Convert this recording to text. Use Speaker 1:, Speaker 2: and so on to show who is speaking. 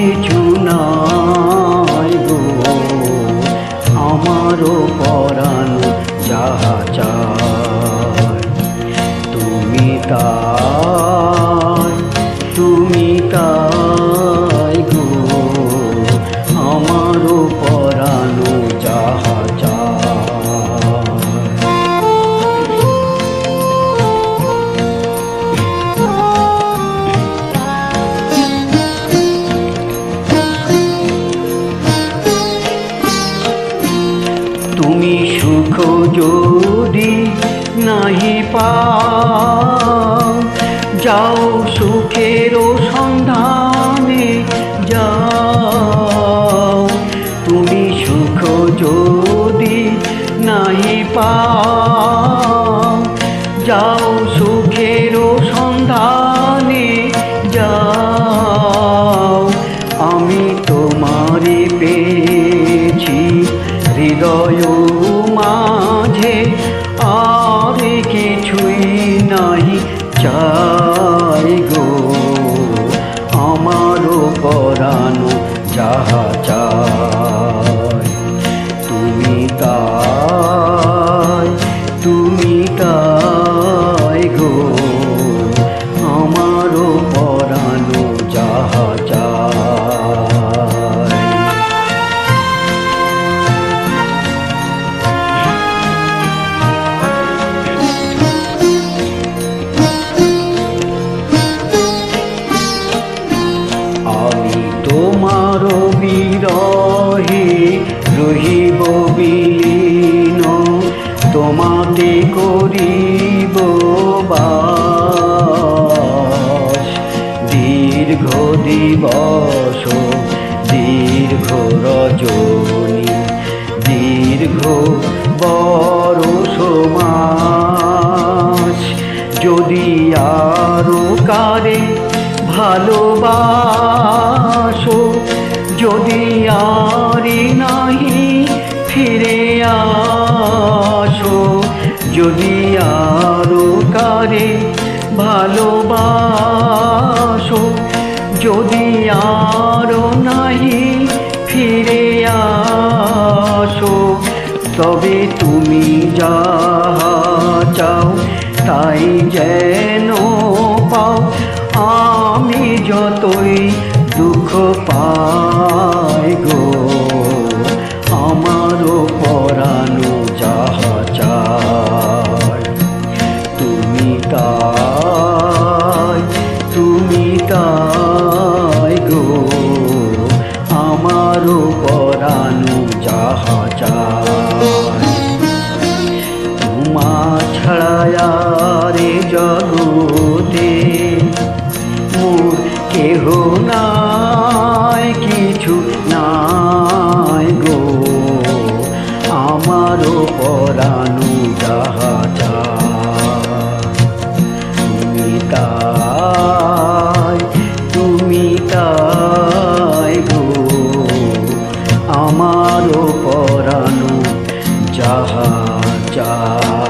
Speaker 1: কিছু নাই গো, আমারও পরাণ যাহা চায় তুমি তাই, তুমি তাই গো, আমারও পরাণ যাহা চায়। তুমি সুখ যদি নাহি পাও, যাও সুখের সন্ধানে যাও। তুমি সুখ যদি নাহি পাও, যাও সুখের সন্ধানে যাও। আমি তোমারে পেয়েছি হৃদয় মাঝে, আর কিছুই নাই চাই গো, আমারও পরাণ যাহা চায় তুমি তাই, তুমি তাই গো, আমারও পরাণ যাহা চায়। আমি তোমার বিরহে রহিব বিলীন, তোমাতে করিব বাস। দীর্ঘ দিবস দীর্ঘ রজনী, দীর্ঘ বরষ মাস, যদি আরো কারে ভালোবাসো, যদি আরে নাহি ফিরে আসো, যদি আরো কারে ভালোবাসো, যদি আরো নাহি ফিরে আসো, তবে তুমি যাহা চাও তাই যেন পাও। আমি যতই দুঃখ পাই গো, আমারও পরাণ যাহা চায় তুমি তাই, তুমি তাই গো, আমারও পরাণ যাহা চায়। তোমা ছাড়া রে জগতে মোর কেহ নাই, কিছু নাই গো, আমারও পরাণ যাহা চায় তুমি তাই, তুমি তাই গো, আমারও পরাণ যাহা চায়।